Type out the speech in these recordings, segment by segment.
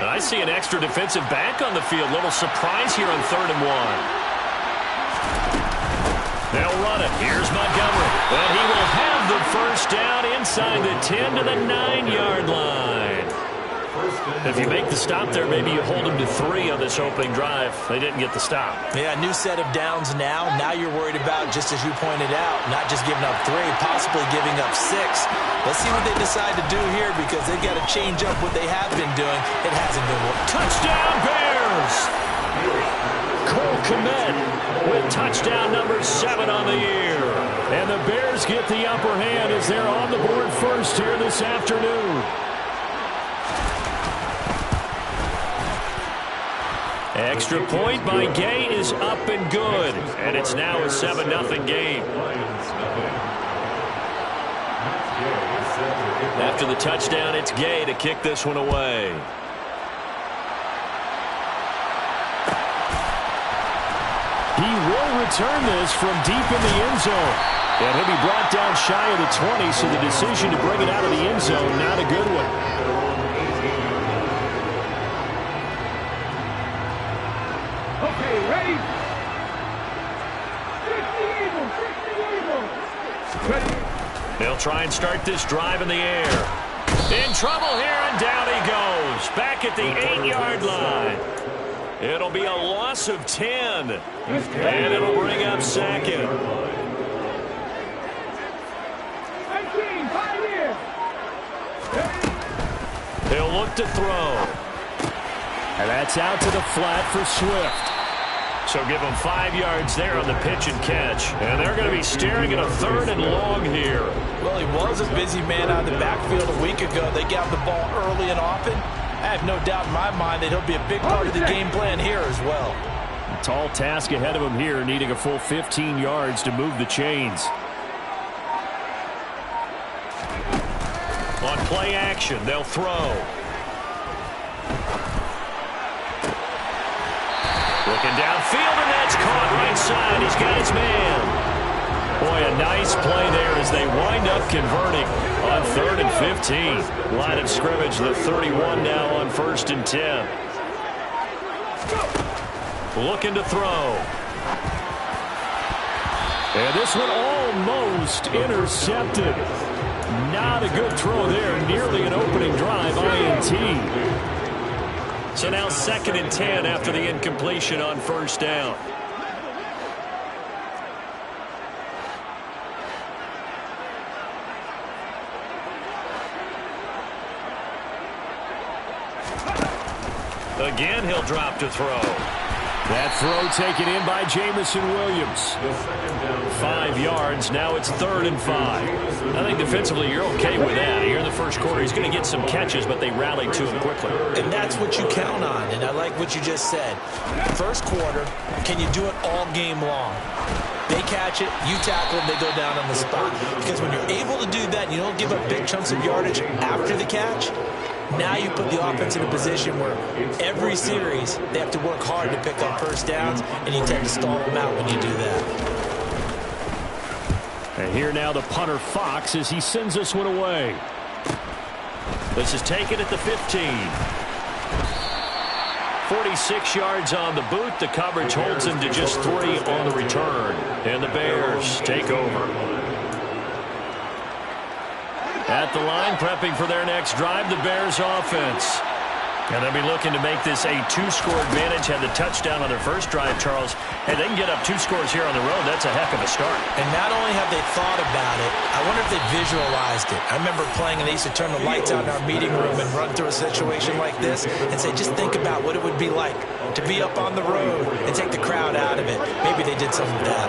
I see an extra defensive back on the field. Little surprise here on 3rd and 1. They'll run it. Here's Montgomery. And he will have the first down inside the 10 to the 9-yard line. If you make the stop there, maybe you hold them to 3 on this opening drive. They didn't get the stop. Yeah, new set of downs now. Now you're worried about, just as you pointed out, not just giving up 3, possibly giving up 6. Let's see what they decide to do here, because they've got to change up what they have been doing. It hasn't been working. Touchdown, Bears! Cole Kmet with touchdown number 7 on the year. And the Bears get the upper hand as they're on the board first here this afternoon. Extra point by Gay is up and good. And it's now a 7-0 game. After the touchdown, it's Gay to kick this one away. He will return this from deep in the end zone. And he'll be brought down shy of the 20, so the decision to bring it out of the end zone, not a good one. Okay, ready? 60 Eagles. Ready? They'll try and start this drive in the air. In trouble here, and down he goes. Back at the 8-yard line. It'll be a loss of 10. And it'll bring up 2nd. 19, 5 here. He'll look to throw. And that's out to the flat for Swift. So give them 5 yards there on the pitch and catch. And they're going to be staring at a 3rd and long here. Well, he was a busy man out of the backfield a week ago. They got the ball early and often. I have no doubt in my mind that he'll be a big part of the game plan here as well. A tall task ahead of him here, needing a full 15 yards to move the chains. On play action, they'll throw. Looking downfield, and that's caught right side. He's got his man. Boy, a nice play there as they wind up converting on 3rd and 15. Line of scrimmage, the 31 now on 1st and 10. Looking to throw. And this one almost intercepted. Not a good throw there. Nearly an opening drive, INT. So now 2nd and 10 after the incompletion on 1st down. Again, he'll drop to throw. That throw taken in by Jamison Williams. 5 yards. Now it's 3rd and 5. I think defensively you're okay with that. Here in the first quarter, he's going to get some catches, but they rallied to him quickly. And that's what you count on, and I like what you just said. First quarter, can you do it all game long? They catch it, you tackle them, they go down on the spot. Because when you're able to do that and you don't give up big chunks of yardage after the catch, now you put the offense in a position where every series they have to work hard to pick up first downs, and you tend to stall them out when you do that. And here now the punter Fox as he sends this one away. This is taken at the 15. 46 yards on the boot. The coverage holds him to just 3 on the return. And the Bears take over. At the line, prepping for their next drive, the Bears offense. And they'll be looking to make this a 2-score advantage. Had the touchdown on their first drive, Charles. And they can get up 2 scores here on the road. That's a heck of a start. And not only have they thought about it, I wonder if they visualized it. I remember playing, and they used to turn the lights out in our meeting room and run through a situation like this and say, just think about what it would be like to be up on the road and take the crowd out of it. Maybe they did something with that.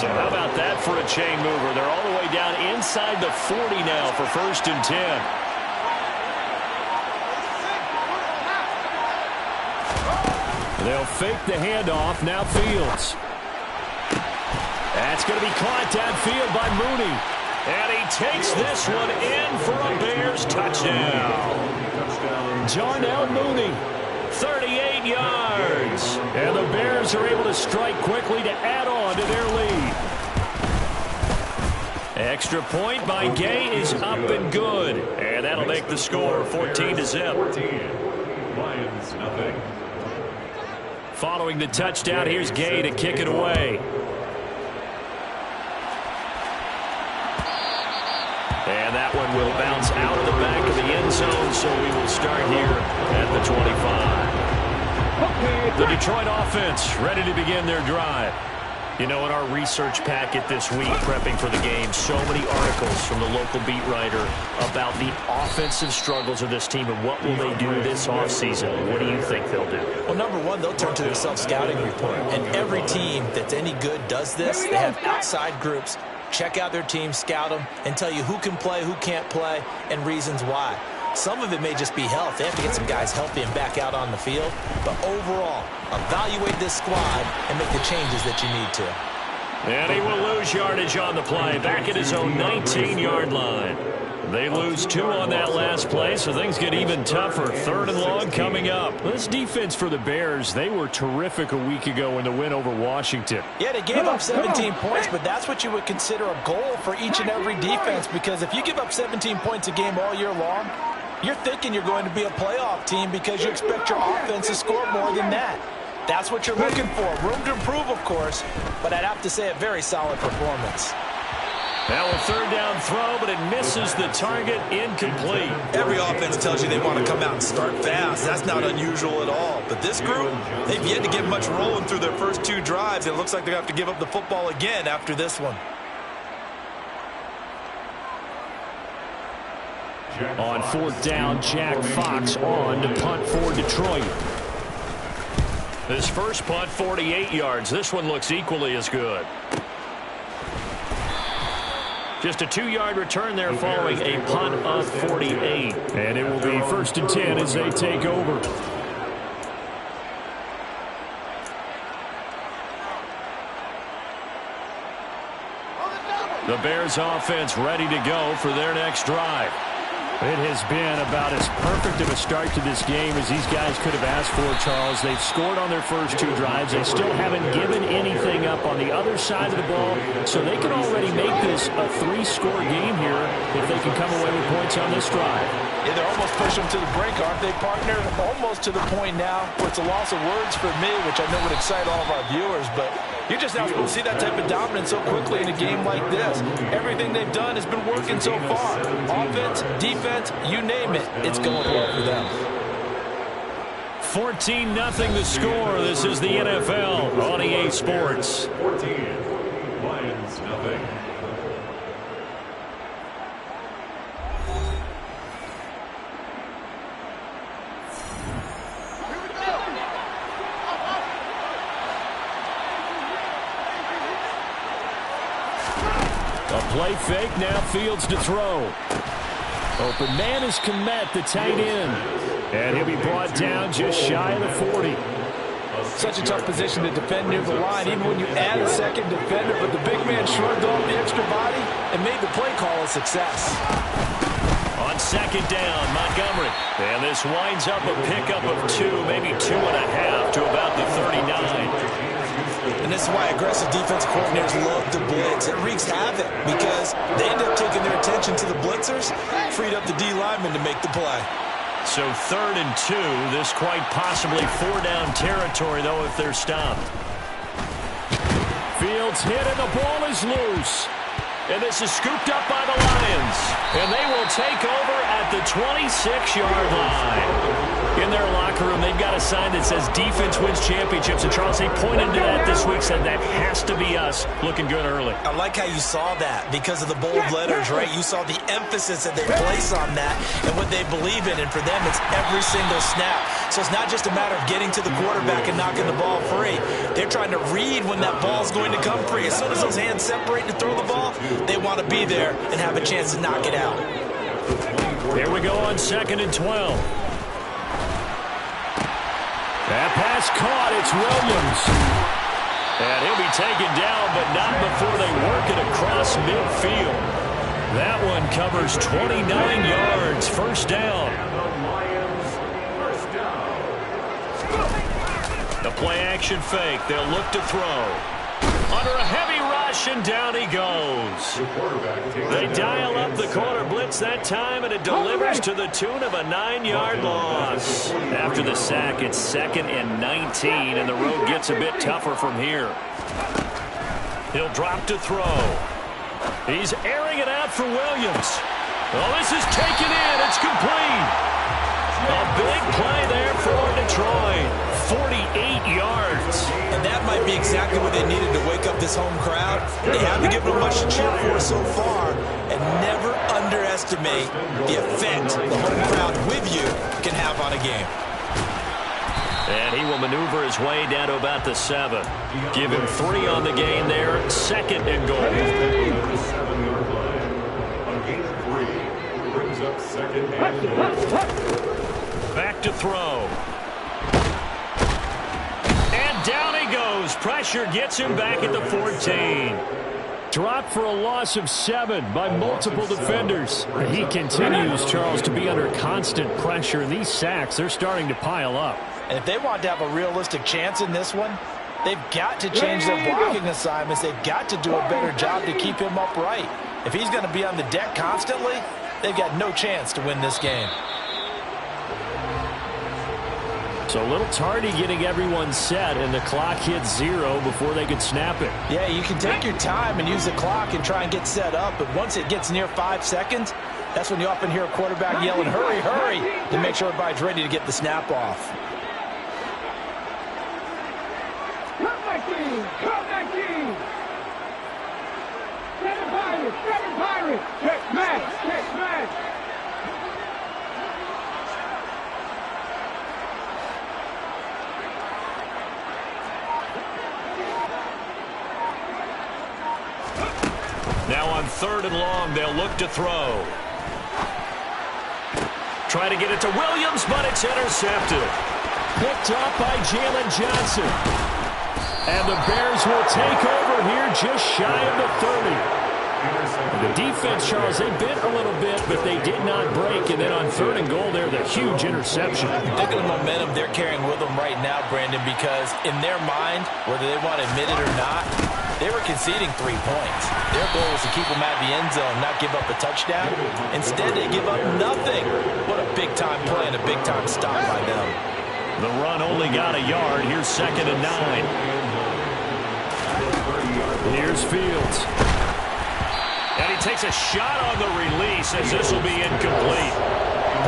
So how about that for a chain mover? They're all the way down inside the 40 now for 1st and 10. They'll fake the handoff. Now Fields. That's going to be caught downfield by Mooney. And he takes this one in for a Bears touchdown. Darnell Mooney, 38 yards. And the Bears are able to strike quickly to add on to their lead. Extra point by Gay is up and good. And that'll make the score 14-0. Lions, nothing. Following the touchdown, here's Gay to kick it away. And that one will bounce out of the back of the end zone, so we will start here at the 25. The Detroit offense ready to begin their drive. You know, in our research packet this week, prepping for the game, so many articles from the local beat writer about the offensive struggles of this team and what will they do this offseason. What do you think they'll do? Well, number one, they'll turn to their self-scouting report. And every team that's any good does this. They have outside groups. Check out their team, scout them, and tell you who can play, who can't play, and reasons why. Some of it may just be health. They have to get some guys healthy and back out on the field. But overall, evaluate this squad and make the changes that you need to. And he will lose yardage on the play, back at his own 19-yard line. They lose 2 on that last play, so things get even tougher. 3rd and long coming up. This defense for the Bears, they were terrific a week ago in the win over Washington. Yeah, they gave up 17 points, but that's what you would consider a goal for each and every defense, because if you give up 17 points a game all year long, you're thinking you're going to be a playoff team because you expect your offense to score more than that. That's what you're looking for. Room to improve, of course, but I'd have to say a very solid performance. Now a 3rd down throw, but it misses the target, incomplete. Every offense tells you they want to come out and start fast. That's not unusual at all. But this group, they've yet to get much rolling through their first 2 drives. It looks like they're going to have to give up the football again after this one. On 4th down, Jack Fox on to punt for Detroit. This first punt, 48 yards. This one looks equally as good. Just a 2-yard return there following a punt of 48. And it will be 1st and 10 as they take over. The Bears offense ready to go for their next drive. It has been about as perfect of a start to this game as these guys could have asked for, Charles. They've scored on their first 2 drives. They still haven't given anything up on the other side of the ball, so they can already make this a 3-score game here if they can come away with points on this drive. Yeah, they're almost pushing them to the brink, aren't they, partner? Almost to the point now where it's a loss of words for me, which I know would excite all of our viewers, but you're just not supposed to see that type of dominance so quickly in a game like this. Everything they've done has been working so far. Offense, defense, you name it, it's going well for them. 14-0 the score. This is the NFL on EA Sports. 14, Lions, nothing. A play fake, now Fields to throw. Open man is Kmet, the tight end. And he'll be brought down just shy of the 40. Such a tough position to defend near the line, even when you add a second defender, but the big man shrugged off the extra body and made the play call a success. On 2nd down, Montgomery. And this winds up a pickup of 2, maybe 2.5 to about the 39. And this is why aggressive defensive coordinators love to blitz. It wreaks havoc because they end up taking their attention to the blitzers, freed up the D lineman to make the play. So 3rd and 2, this quite possibly 4-down territory, though, if they're stopped. Fields hit and the ball is loose. And this is scooped up by the Lions. And they will take over at the 26-yard line. In their locker room, they've got a sign that says defense wins championships. And Charles, they pointed to that this week, said that has to be us. Looking good early. I like how you saw that because of the bold letters, right? You saw the emphasis that they place on that and what they believe in. And for them, it's every single snap. So it's not just a matter of getting to the quarterback and knocking the ball free. They're trying to read when that ball's going to come free. As soon as those hands separate to throw the ball, they want to be there and have a chance to knock it out. Here we go on 2nd and 12. That pass caught. It's Williams. And he'll be taken down, but not before they work it across midfield. That one covers 29 yards. 1st down. The play-action fake. They'll look to throw. Under a heavy rush, and down he goes. They dial up the corner blitz that time, and it delivers to the tune of a 9-yard loss. loss. After the sack, it's 2nd and 19, and the road gets a bit tougher from here. He'll drop to throw. He's airing it out for Williams. Well, this is taken in. It's complete. A big play there for Detroit. 48 yards. And that might be exactly what they needed to wake up this home crowd. They haven't given them much to cheer for so far. And never underestimate the effect the home crowd with you can have on a game. And he will maneuver his way down to about the 7. Give him 3 on the game there. 2nd and goal. The 7-yard line. On gain of 3. Brings up 2nd and goal. Back to throw. And down he goes. Pressure gets him back at the 14. Dropped for a loss of 7 by multiple defenders. He continues, Charles, to be under constant pressure. These sacks, they're starting to pile up. And if they want to have a realistic chance in this one, they've got to change their blocking assignments. They've got to do a better job to keep him upright. If he's going to be on the deck constantly, they've got no chance to win this game. So a little tardy getting everyone set, and the clock hits 0 before they can snap it. Yeah, you can take your time and use the clock and try and get set up, but once it gets near 5 seconds, that's when you often hear a quarterback yelling, hurry, hurry, to make sure everybody's ready to get the snap off. Come back in! Come back in! Seven Pirates! Seven Pirates! Check match! Check match! Now on 3rd and long, they'll look to throw. Try to get it to Williams, but it's intercepted. Picked up by Jalen Johnson. And the Bears will take over here just shy of the 30. The defense, Charles, they bit a little bit, but they did not break. And then on 3rd and goal there, the huge interception. Think of the momentum they're carrying with them right now, Brandon, because in their mind, whether they want to admit it or not, they were conceding 3 points. Their goal was to keep them out of the end zone, not give up a touchdown. Instead, they give up nothing. What a big-time play and a big-time stop by them. The run only got a yard. Here's 2nd and 9. Here's Fields. And he takes a shot on the release as this will be incomplete.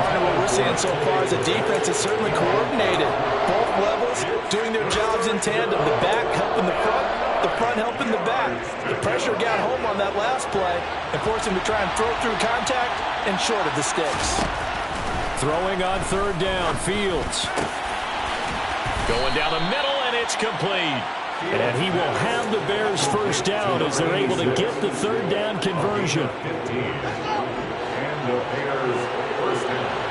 Partner, what we're seeing so far is the defense is certainly coordinated. Both levels doing their jobs in tandem. The back helping the front helping the back. The pressure got home on that last play and forced him to try and throw through contact and short of the sticks. Throwing on 3rd down, Fields. Going down the middle, and it's complete. And he will have the Bears first down as they're able to get the 3rd down conversion. 15. And the Bears first down.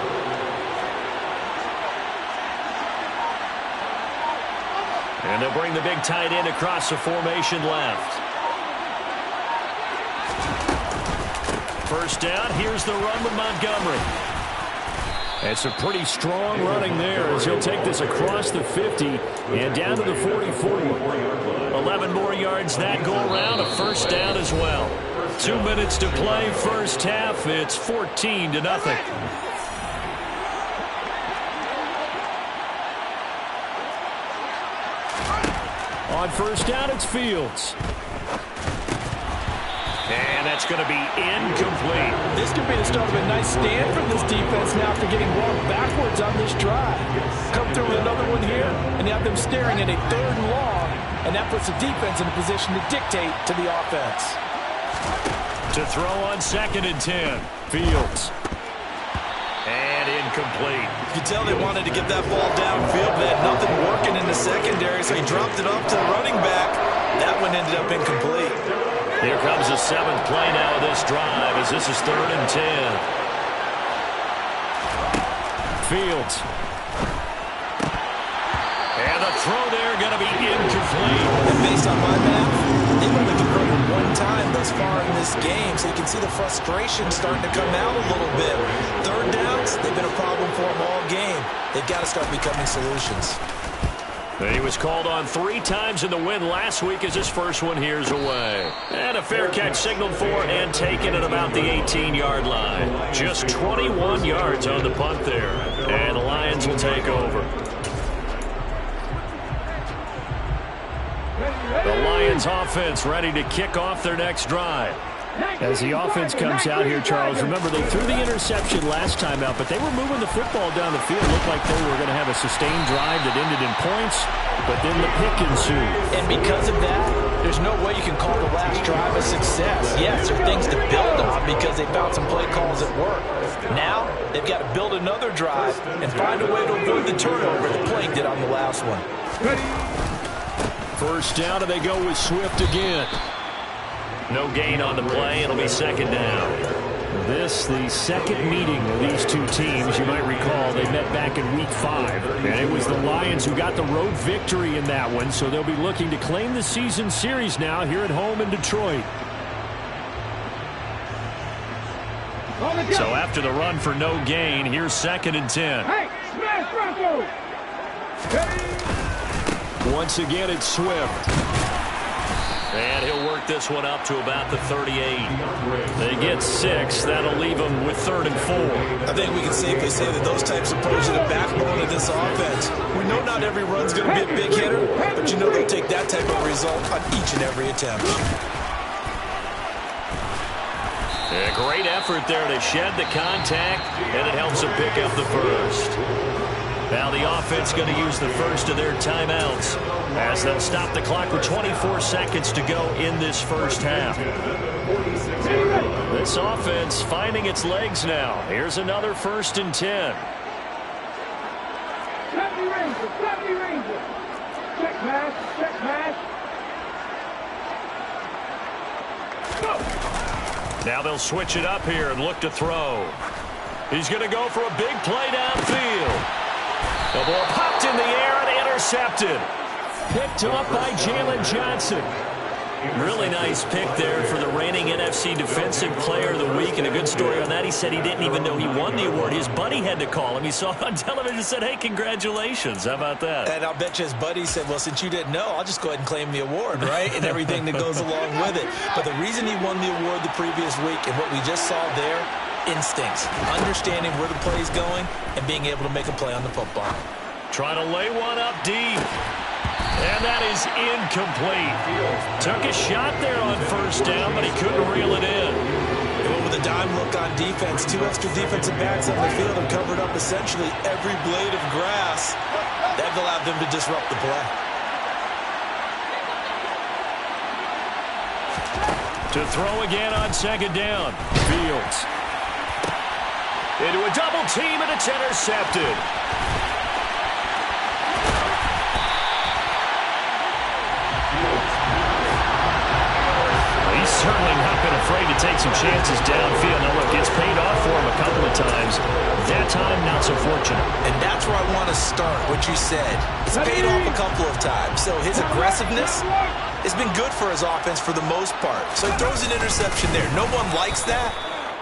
And they'll bring the big tight end across the formation left. First down, here's the run with Montgomery. It's a pretty strong running there as he'll take this across the 50 and down to the 44. 11 more yards that go around, a first down as well. 2 minutes to play first half. It's 14-0. On first down, it's Fields. And that's going to be incomplete. This could be the start of a nice stand from this defense now after getting walked backwards on this drive. Come through with another one here, and you have them staring at a 3rd and long, and that puts the defense in a position to dictate to the offense. To throw on 2nd and 10, Fields. And incomplete. You could tell they wanted to get that ball downfield, but they had nothing working in the secondary, so he dropped it off to the running back. That one ended up incomplete. Here comes the 7th play now of this drive as this is 3rd and 10. Fields. And the throw there going to be incomplete. And based on my math, they've only converted 1 time thus far in this game, so you can see the frustration starting to come out a little bit. 3rd downs, they've been a problem for them all game. They've got to start becoming solutions. He was called on 3 times in the win last week as his first one here's away. And a fair catch signaled for and taken at about the 18-yard line. Just 21 yards on the punt there. And the Lions Lions will take over. The Lions offense ready to kick off their next drive. As the offense comes out here, Charles, remember they threw the interception last time out, but they were moving the football down the field. Looked like they were going to have a sustained drive that ended in points, but then the pick ensued. And because of that, there's no way you can call the last drive a success. Yes, there are things to build on because they found some play calls at work. Now, they've got to build another drive and find a way to avoid the turnover that Blake did on the last one. First down, and they go with Swift again. No gain on the play. It'll be second down. This, the second meeting of these two teams. You might recall they met back in Week 5. And it was the Lions who got the road victory in that one, so they'll be looking to claim the season series now here at home in Detroit. So after the run for no gain, here's second and 10. Hey, smash Bronco! Once again, it's Swift. And he'll work this one up to about the 38. They get 6. That'll leave them with 3rd and 4. I think we can safely say that those types of plays are the backbone of this offense. We know not every run's going to be a big hitter, but you know they'll take that type of result on each and every attempt. A great effort there to shed the contact, and it helps them pick up the first. Now the offense going to use the first of their timeouts as they'll stop the clock with 24 seconds to go in this first half. This offense finding its legs now. Here's another 1st and 10. Safety Ranger! Check pass! Go! Now they'll switch it up here and look to throw. He's going to go for a big play downfield. The ball popped in the air and intercepted. Picked off by Jalen Johnson. Really nice pick there for the reigning NFC Defensive Player of the Week. And a good story on that, he said he didn't even know he won the award. His buddy had to call him. He saw it on television and said, hey, congratulations. How about that? And I'll bet you his buddy said, well, since you didn't know, I'll just go ahead and claim the award, right? And everything that goes along with it. But the reason he won the award the previous week and what we just saw there, instincts, understanding where the play is going, and being able to make a play on the football. Trying to lay one up deep. And that is incomplete. Took a shot there on first down, but he couldn't reel it in. It went with a dime look on defense. 2 extra defensive backs on the field and covered up essentially every blade of grass. That allowed them to disrupt the play. To throw again on second down. Fields. Into a double team, and it's intercepted. He's certainly not been afraid to take some chances downfield. Now, look, it's paid off for him a couple of times. That time, not so fortunate. And that's where I want to start, what you said. It's paid off a couple of times. So his aggressiveness has been good for his offense for the most part. So he throws an interception there. No one likes that,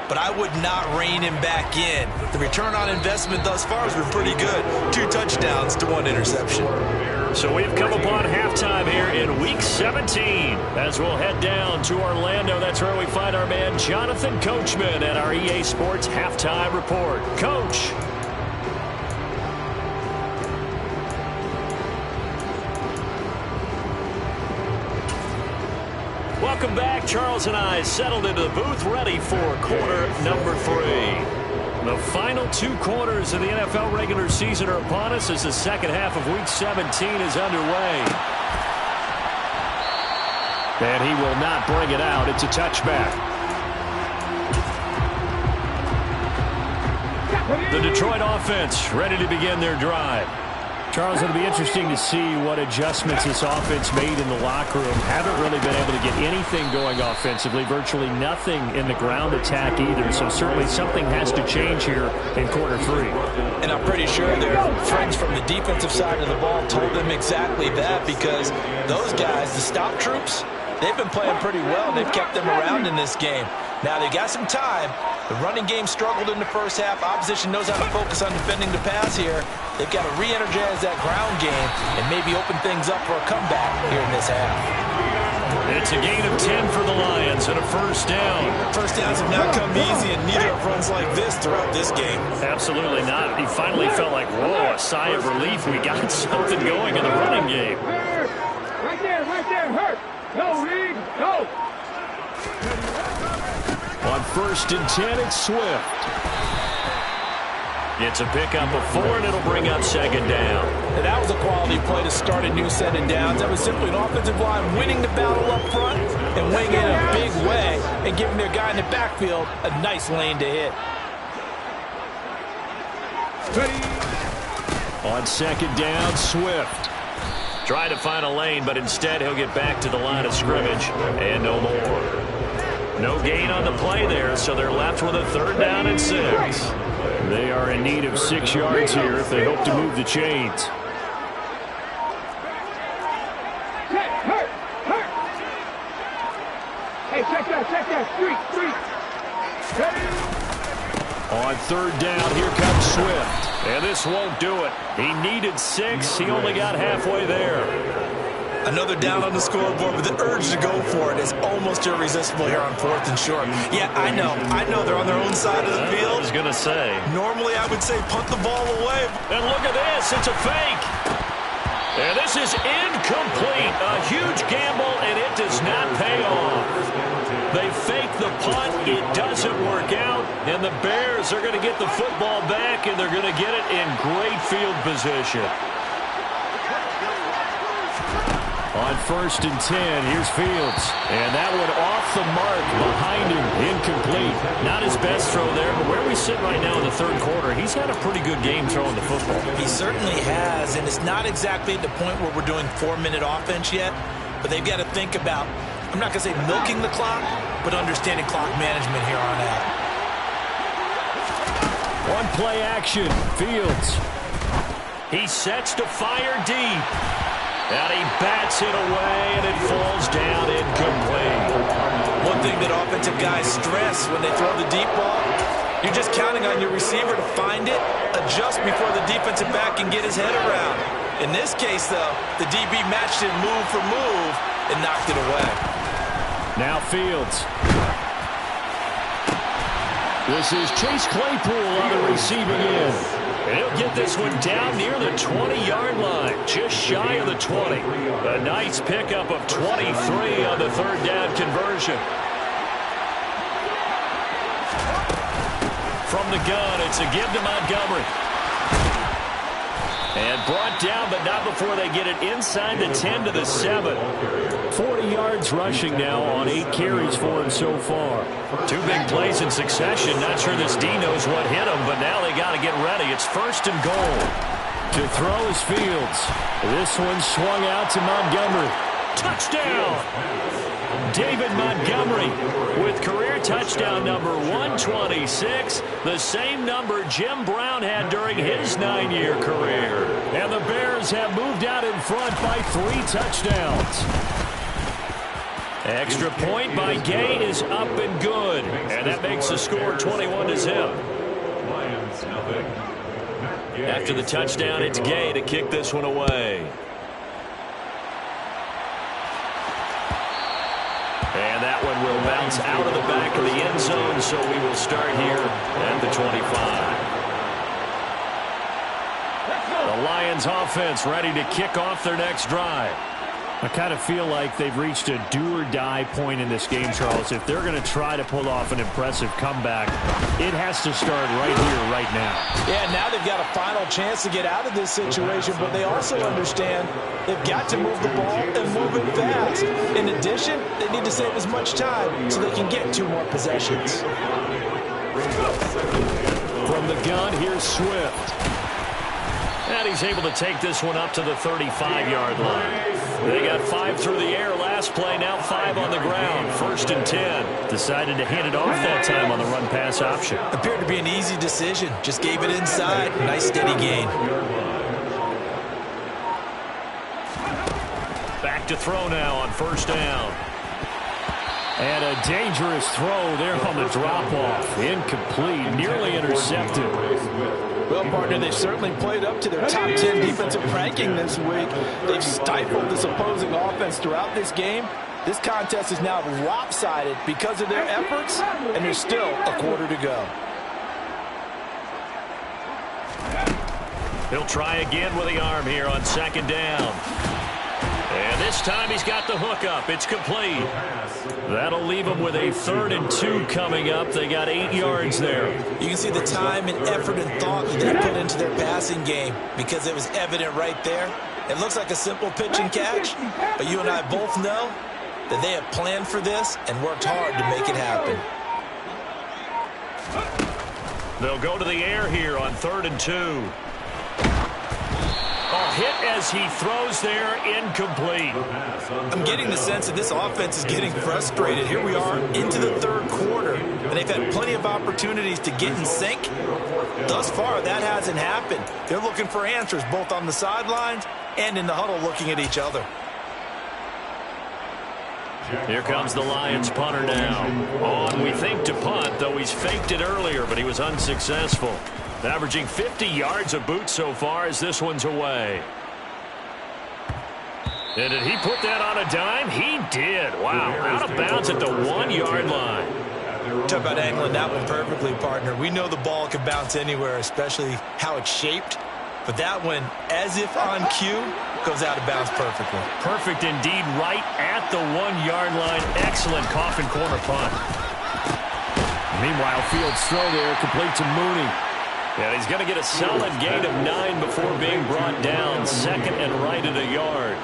but I would not rein him back in. The return on investment thus far has been pretty good. 2 touchdowns to 1 interception. So we've come upon halftime here in Week 17 as we'll head down to Orlando. That's where we find our man Jonathan Coachman at our EA Sports Halftime Report. Coach. Welcome back. Charles and I settled into the booth ready for quarter number 3. The final 2 quarters of the NFL regular season are upon us as the second half of Week 17 is underway. And he will not bring it out. It's a touchback. The Detroit offense ready to begin their drive. Charles, it'll be interesting to see what adjustments this offense made in the locker room. Haven't really been able to get anything going offensively, virtually nothing in the ground attack either. So certainly something has to change here in quarter 3. And I'm pretty sure their friends from the defensive side of the ball told them exactly that, because those guys, the stop troops, they've been playing pretty well, and they've kept them around in this game. Now, they got some time. The running game struggled in the first half. Opposition knows how to focus on defending the pass here. They've got to re-energize that ground game and maybe open things up for a comeback here in this half. It's a gain of 10 for the Lions and a first down. First downs have not come easy, and neither have runs like this throughout this game. Absolutely not. He finally felt like, whoa, a sigh of relief. We got something going in the running game. Right there, hurt. No, Reed, no. On 1st and 10, it's Swift. It's a pickup of 4, and it'll bring up 2nd down. And that was a quality play to start a new set of downs. That was simply an offensive line winning the battle up front and winning it in a big way and giving their guy in the backfield a nice lane to hit. On 2nd down, Swift. Trying to find a lane, but instead he'll get back to the line of scrimmage and no more. No gain on the play there, so they're left with a 3rd down and 6. They are in need of 6 yards here if they hope to move the chains. Hurt. Hey, check that, street. On 3rd down, here comes Swift. And this won't do it. He needed 6. He only got halfway there. Another down on the scoreboard, but the urge to go for it is almost irresistible here on 4th and short. Yeah, I know they're on their own side of the field. I was going to say. Normally, I would say punt the ball away. And look at this. It's a fake. And this is incomplete. A huge gamble, and it does not pay off. They fake the punt. It doesn't work out. And the Bears are going to get the football back, and they're going to get it in great field position. On 1st and 10, here's Fields. And that one off the mark behind him, incomplete. Not his best throw there, but where we sit right now in the 3rd quarter, he's had a pretty good game throwing the football. He certainly has, and it's not exactly at the point where we're doing 4-minute offense yet, but they've got to think about, I'm not going to say milking the clock, but understanding clock management here on out. One play action, Fields. He sets to fire deep. And he bats it away, and it falls down incomplete. One thing that offensive guys stress when they throw the deep ball, you're just counting on your receiver to find it, adjust before the defensive back can get his head around. In this case, though, the DB matched it move for move and knocked it away. Now Fields. This is Chase Claypool on the receiving end. And he'll get this one down near the 20-yard line, just shy of the 20. A nice pickup of 23 on the 3rd down conversion. From the gun, it's a give to Montgomery. And brought down, but not before they get it inside the 10 to the 7. 40 yards rushing now on 8 carries for him so far. 2 big plays in succession. Not sure this D knows what hit him, but now they got to get ready. It's 1st and goal. To throw is Fields. This one swung out to Montgomery. Touchdown! David Montgomery with career touchdown number 126, the same number Jim Brown had during his 9-year career. And the Bears have moved out in front by 3 touchdowns. Extra point by Gay is up and good. And that makes the score 21-0. After the touchdown, it's Gay to kick this one away. And that one will bounce out of the back of the end zone, so we will start here at the 25. The Lions offense ready to kick off their next drive. I kind of feel like they've reached a do-or-die point in this game, Charles. If they're going to try to pull off an impressive comeback, it has to start right here, right now. Yeah, now they've got a final chance to get out of this situation, but they also understand they've got to move the ball and move it fast. In addition, they need to save as much time so they can get 2 more possessions. From the gun, here's Swift. And he's able to take this one up to the 35-yard line. They got 5 through the air last play, now 5 on the ground. 1st and 10. Decided to hand it off that time on the run-pass option. Appeared to be an easy decision. Just gave it inside. Nice steady gain. Back to throw now on 1st down. And a dangerous throw there on the drop-off. Incomplete, nearly intercepted. Well, partner, they've certainly played up to their top 10 defensive ranking this week. They've stifled this opposing offense throughout this game, This contest is now lopsided because of their efforts, and there's still a quarter to go. He'll try again with the arm here on second down. And this time he's got the hook up. It's complete. That'll leave them with a 3rd and 2 coming up. They got 8 yards there. You can see the time and effort and thought that they put into their passing game because it was evident right there. It looks like a simple pitch and catch, but you and I both know that they have planned for this and worked hard to make it happen. They'll go to the air here on 3rd and 2. Hit as he throws there, incomplete. I'm getting the sense that this offense is getting frustrated. Here we are into the 3rd quarter, and they've had plenty of opportunities to get in sync. Thus far, that hasn't happened. They're looking for answers both on the sidelines and in the huddle looking at each other. Here comes the Lions punter now. On, we think, to punt, though he's faked it earlier, but he was unsuccessful. Averaging 50 yards a boot so far as this one's away. And did he put that on a dime? He did. Wow, out of bounds at the 1-yard line. Talk about angling that one perfectly, partner. We know the ball can bounce anywhere, especially how it's shaped. But that one, as if on cue, goes out of bounds perfectly. Perfect indeed, right at the 1-yard line. Excellent coffin corner punt. Meanwhile, Fields' throw there complete to Mooney. And he's going to get a solid gain of 9 before being brought down. 2nd and right at a yard.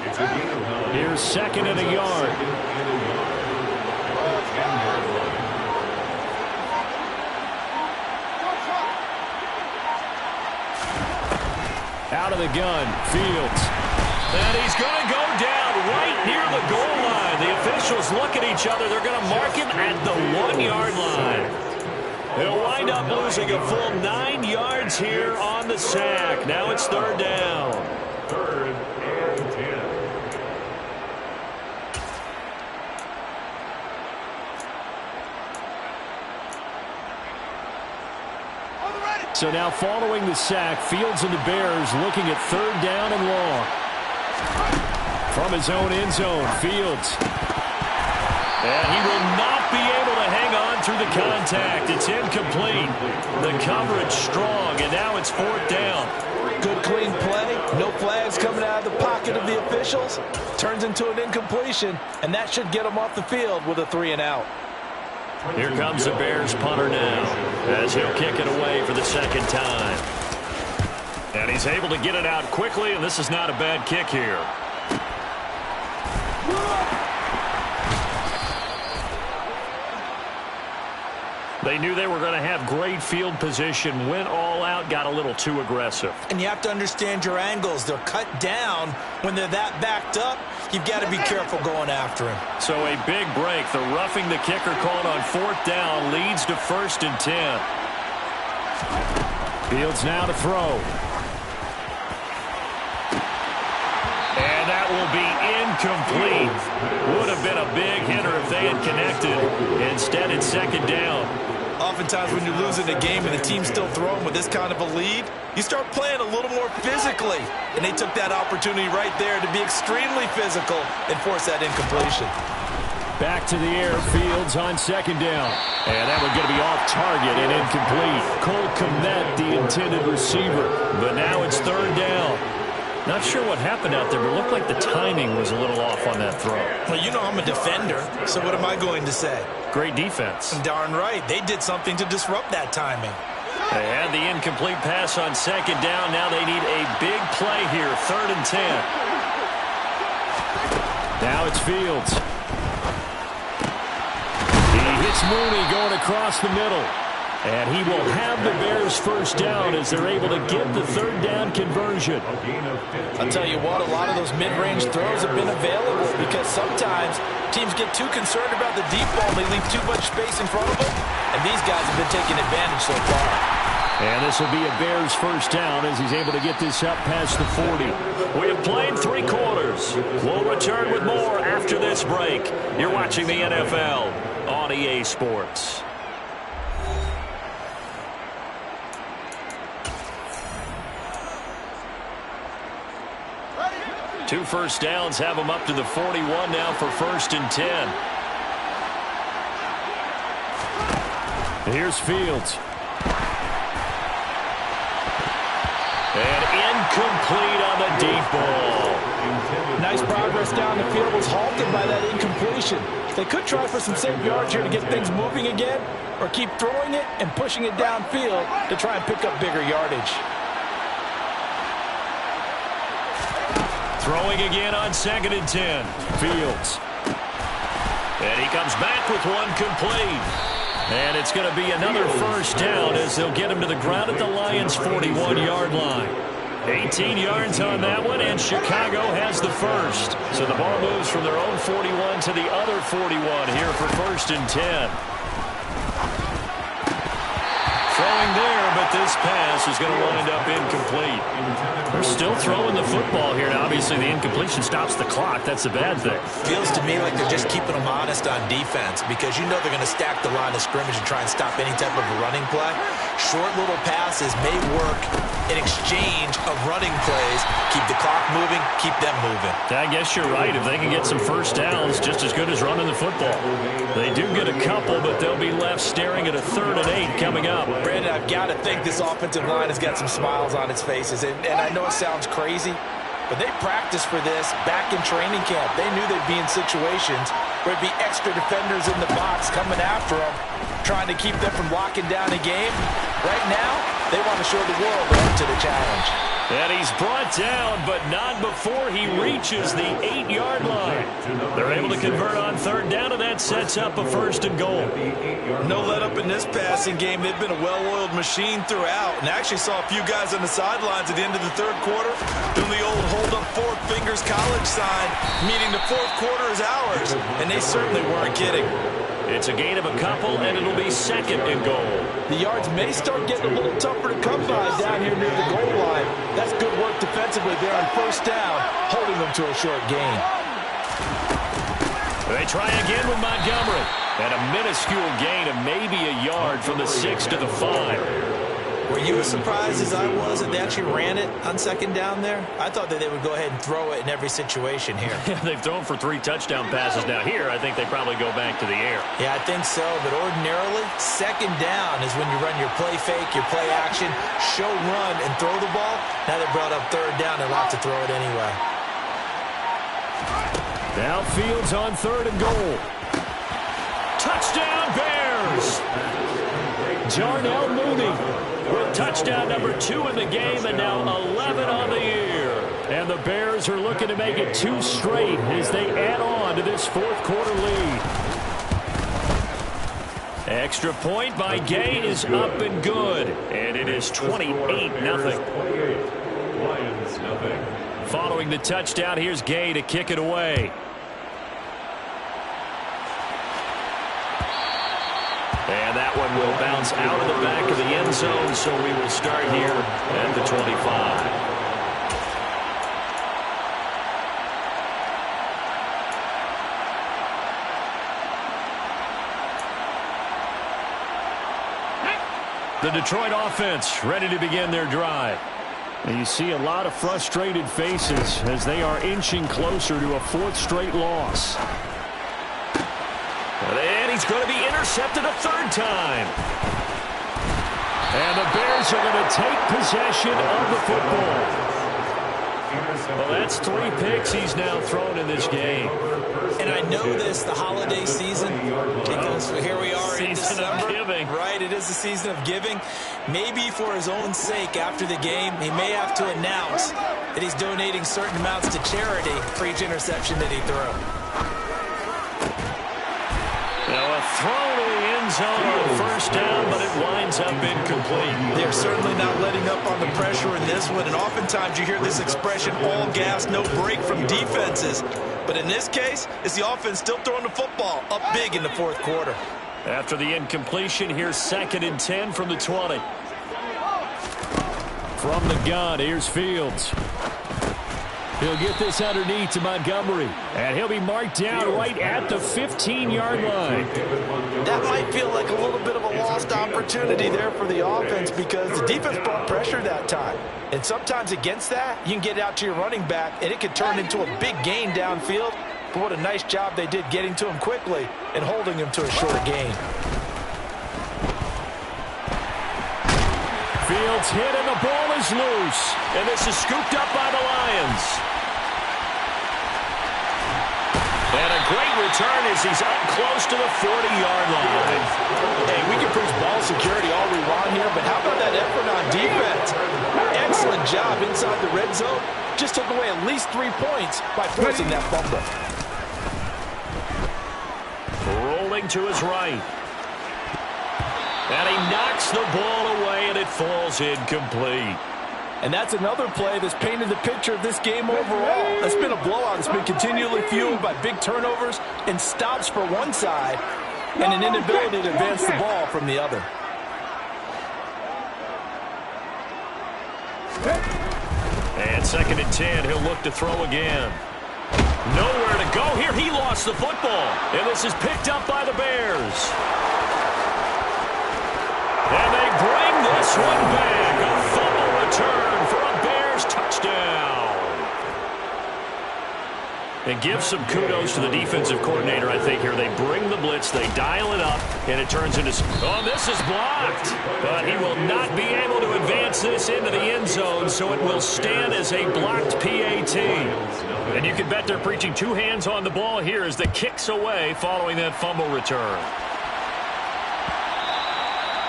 Here's 2nd and a yard. Out of the gun, Fields. And he's going to go down right near the goal line. The officials look at each other. They're going to mark him at the 1-yard line. He'll wind up losing a full 9 yards here on the sack. Now it's 3rd down. 3rd and 10. So now following the sack, Fields and the Bears looking at 3rd down and long. From his own end zone, Fields. And he will not be able to hang on through the contact. It's incomplete. The coverage strong, and now it's 4th down. Good, clean play. No flags coming out of the pocket of the officials. Turns into an incompletion, and that should get them off the field with a 3 and out. Here comes the Bears punter now as he'll kick it away for the 2nd time. And he's able to get it out quickly, and this is not a bad kick here. They knew they were going to have great field position, went all out, got a little too aggressive. And you have to understand your angles. They're cut down. When they're that backed up, you've got to be careful going after him. So a big break. The roughing the kicker called on 4th down leads to 1st and 10. Fields now to throw. And that will be incomplete. Would have been a big hitter if they had connected. Instead, it's 2nd down. Oftentimes when you're losing a game and the team's still throwing with this kind of a lead, you start playing a little more physically. And they took that opportunity right there to be extremely physical and force that incompletion. Back to the air, Fields on 2nd down. And that one's going to be off target and incomplete. Cole Kmet, the intended receiver. But now it's 3rd down. Not sure what happened out there, but it looked like the timing was a little off on that throw. Well, you know I'm a defender, so what am I going to say? Great defense. Darn right. They did something to disrupt that timing. They had the incomplete pass on 2nd down. Now they need a big play here, 3rd and 10. Now it's Fields. He hits Mooney going across the middle. And he will have the Bears 1st down as they're able to get the 3rd down conversion. I'll tell you what, a lot of those mid-range throws have been available because sometimes teams get too concerned about the deep ball. They leave too much space in front of them, and these guys have been taking advantage so far. And this will be a Bears 1st down as he's able to get this up past the 40. We have played 3 quarters. We'll return with more after this break. You're watching the NFL on EA Sports. 2 first downs have them up to the 41 now for 1st and 10. Here's Fields. And incomplete on the deep ball. Nice progress down the field, was halted by that incompletion. They could try for some safe yards here to get things moving again, or keep throwing it and pushing it downfield to try and pick up bigger yardage. Throwing again on 2nd and 10. Fields. And he comes back with one complete. And it's going to be another first down as they'll get him to the ground at the Lions' 41-yard line. 18 yards on that one, and Chicago has the first. So the ball moves from their own 41 to the other 41 here for 1st and 10. Throwing there, but this pass is going to wind up incomplete. They're still throwing the football here. Now, obviously, the incompletion stops the clock. That's the bad thing. Feels to me like they're just keeping them honest on defense because you know they're going to stack the line of scrimmage and try and stop any type of a running play. Short little passes may work in exchange of running plays. Keep the clock moving, keep them moving. I guess you're right. If they can get some first downs, just as good as running the football. They do get a couple, but they'll be left staring at a 3rd and 8 coming up. Brandon, I've got to think this offensive line has got some smiles on its faces. And I know it sounds crazy, but they practiced for this back in training camp. They knew they'd be in situations where it'd be extra defenders in the box coming after them, trying to keep them from locking down a game. Right now, they want to show the world they're up to the challenge. And he's brought down, but not before he reaches the 8-yard line. They're able to convert on 3rd down, and that sets up a 1st and goal. No let up in this passing game. They've been a well-oiled machine throughout, and I actually saw a few guys on the sidelines at the end of the 3rd quarter doing the old hold up 4 fingers college sign, meaning the 4th quarter is ours, and they certainly weren't kidding. It's a gain of a couple, and it'll be 2nd and goal. The yards may start getting a little tougher to come by down here near the goal line. That's good work defensively there on 1st down, holding them to a short gain. They try again with Montgomery. And a minuscule gain of maybe a yard from the 6 to the 5. Were you as surprised as I was that they actually ran it on 2nd down there? I thought that they would go ahead and throw it in every situation here. They've thrown for 3 touchdown passes. Now here, I think they probably go back to the air. Yeah, I think so. But ordinarily, 2nd down is when you run your play fake, your play action, show run, and throw the ball. Now they brought up 3rd down and lots to throw it anyway. Now Fields on 3rd and goal. Touchdown Bears! Jarnell Mooney with touchdown number 2 in the game, and now 11 on the year. And the Bears are looking to make it 2 straight as they add on to this 4th quarter lead. Extra point by Gay is up and good, and it is 28-0. Following the touchdown, here's Gay to kick it away. And that one will bounce out of the back of the end zone, so we will start here at the 25. The Detroit offense ready to begin their drive. And you see a lot of frustrated faces as they are inching closer to a 4th straight loss. And he's going to be intercepted a 3rd time. And the Bears are going to take possession of the football. Well, that's 3 picks he's now thrown in this game. And I know this, the holiday season, because here we are in Season of giving. Right, it is the season of giving. Maybe for his own sake after the game, he may have to announce that he's donating certain amounts to charity for each interception that he threw. Now a throw to the end zone on 1st down, but it winds up incomplete. They're certainly not letting up on the pressure in this one, and oftentimes you hear this expression, all gas, no break from defenses. But in this case, it's the offense still throwing the football up big in the 4th quarter. After the incompletion, here's 2nd and 10 from the 20. From the gun, here's Fields. He'll get this underneath to Montgomery. And he'll be marked down right at the 15-yard line. That might feel like a little bit of a lost opportunity there for the offense because the defense brought pressure that time. And sometimes against that, you can get out to your running back, and it could turn into a big gain downfield. But what a nice job they did getting to him quickly and holding him to a short gain. Fields hit, and the ball is loose. And this is scooped up by the Lions. And a great return as he's up close to the 40-yard line. Hey, we can preach ball security all we want here, but how about that effort on defense? Excellent job inside the red zone. Just took away at least 3 points by forcing that fumble. Rolling to his right. And he knocks the ball away, and it falls incomplete. And that's another play that's painted the picture of this game overall. It's been a blowout. It's been continually fueled by big turnovers and stops for one side and an inability to advance the ball from the other. And 2nd and 10, he'll look to throw again. Nowhere to go here. He lost the football. And this is picked up by the Bears. And they bring this one back. A fumble return for a Bears touchdown. And give some kudos to the defensive coordinator, I think, here. They bring the blitz, they dial it up, and it turns into... Oh, this is blocked. But he will not be able to advance this into the end zone, so it will stand as a blocked PAT. And you can bet they're preaching 2 hands on the ball here as the kick's away following that fumble return.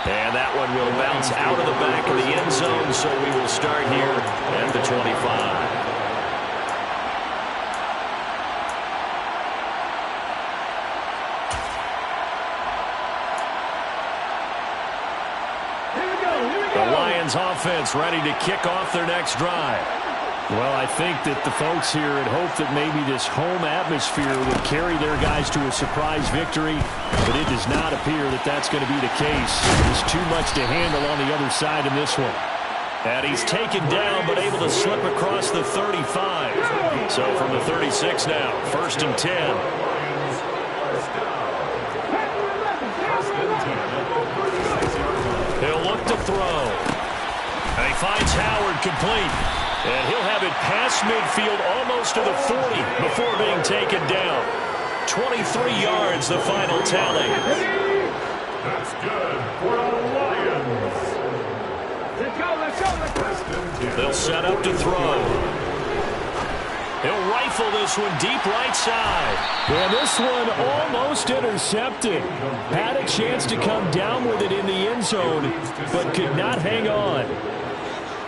And that one will bounce out of the back of the end zone, so we will start here at the 25. The Lions offense ready to kick off their next drive. Well, I think that the folks here had hoped that maybe this home atmosphere would carry their guys to a surprise victory, but it does not appear that that's going to be the case. There's too much to handle on the other side in this one. And he's taken down, but able to slip across the 35. So from the 36 now, 1st and 10. He'll look to throw. And he finds Howard complete. And he'll have it past midfield almost to the 40 before being taken down. 23 yards, the final tally. That's good for the Lions. Let's go, let's go, let's go. They'll set up to throw. He'll rifle this one deep right side. And this one almost intercepted. Had a chance to come down with it in the end zone, but could not hang on.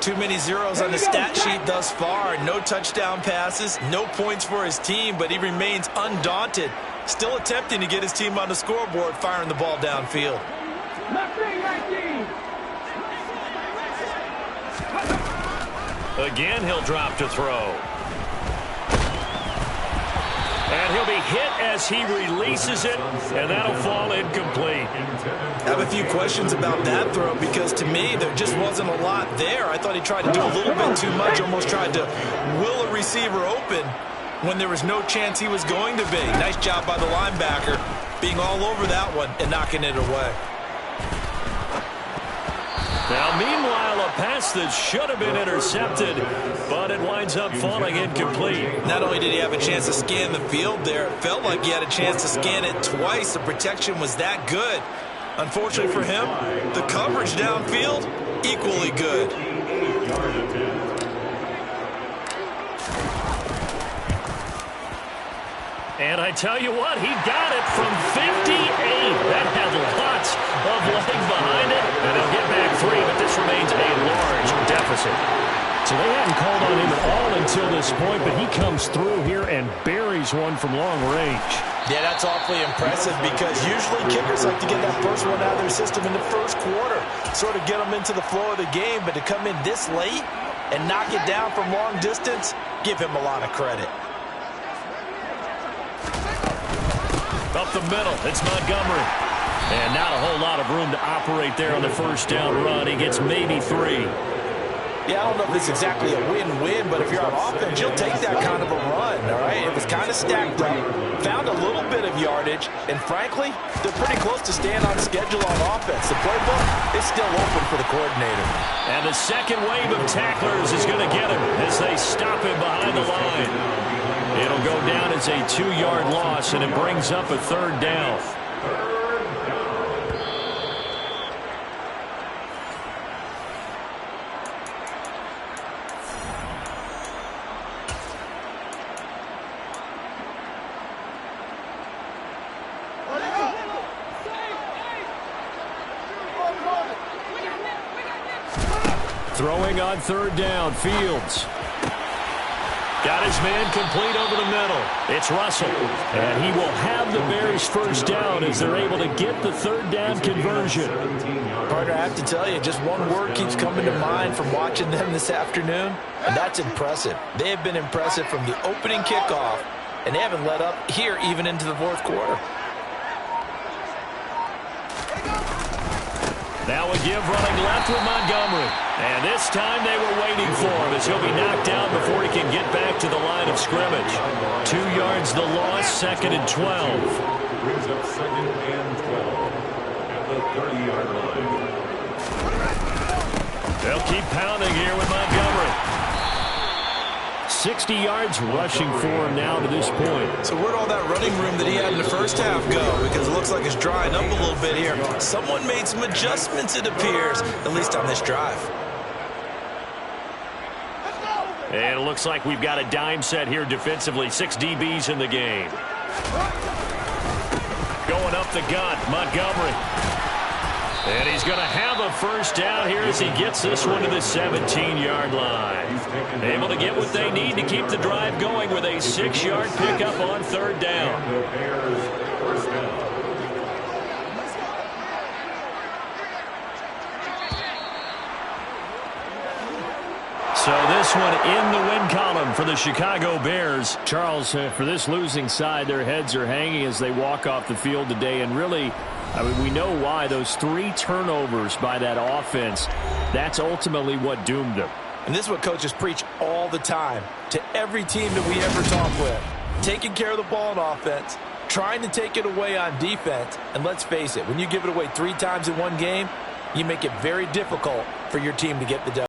Too many zeros on the stat sheet thus far. No touchdown passes, no points for his team, but he remains undaunted. Still attempting to get his team on the scoreboard, firing the ball downfield. Again, he'll drop to throw. And he'll be hit as he releases it, and that'll fall incomplete. I have a few questions about that throw because to me there just wasn't a lot there. I thought he tried to do a little bit too much, almost tried to will a receiver open when there was no chance he was going to be. Nice job by the linebacker being all over that one and knocking it away. Now, meanwhile, a pass that should have been intercepted, but it winds up falling incomplete. Not only did he have a chance to scan the field there, it felt like he had a chance to scan it twice. The protection was that good. Unfortunately for him, the coverage downfield, equally good. And I tell you what, he got it from 58. That had lots of leg behind it. And they'll get back 3, but this remains a large deficit. So they hadn't called on him at all until this point, but he comes through here and buries one from long range. Yeah, that's awfully impressive because usually kickers like to get that first one out of their system in the first quarter, sort of get them into the flow of the game, but to come in this late and knock it down from long distance, give him a lot of credit. Up the middle, it's Montgomery. And not a whole lot of room to operate there on the first down run. He gets maybe 3. Yeah, I don't know if it's exactly a win-win, but but if you're on offense, you'll take that kind of a run, all right? It was kind of stacked up, found a little bit of yardage, and frankly, they're pretty close to staying on schedule on offense. The playbook is still open for the coordinator. And the second wave of tacklers is going to get him as they stop him behind the line. It'll go down as a 2-yard loss, and it brings up a third down. Throwing on third down, Fields. Got his man complete over the middle. It's Russell. And he will have the Bears first down as they're able to get the third down conversion. Partner, I have to tell you, just one word keeps coming to mind from watching them this afternoon, and that's impressive. They have been impressive from the opening kickoff, and they haven't let up here even into the fourth quarter. Now a give running left with Montgomery. And this time they were waiting for him as he'll be knocked down before he can get back to the line of scrimmage. 2 yards the loss, 2nd and 12. Brings up 2nd and 12 at the 30-yard line. They'll keep pounding here with Montgomery. 60 yards rushing for him now to this point. So where'd all that running room that he had in the first half go? Because it looks like it's drying up a little bit here. Someone made some adjustments, it appears, at least on this drive. And it looks like we've got a dime set here defensively. 6 DBs in the game. Going up the gut, Montgomery. And he's going to have a first down here as he gets this one to the 17-yard line. Able to get what they need to keep the drive going with a 6-yard pickup on third down. The Bears first down. So this one in the win column for the Chicago Bears. Charles, for this losing side, their heads are hanging as they walk off the field today. And really, I mean, we know why. Those 3 turnovers by that offense, that's ultimately what doomed them. And this is what coaches preach all the time to every team that we ever talk with. Taking care of the ball on offense, trying to take it away on defense. And let's face it, when you give it away 3 times in one game, you make it very difficult for your team to get the W.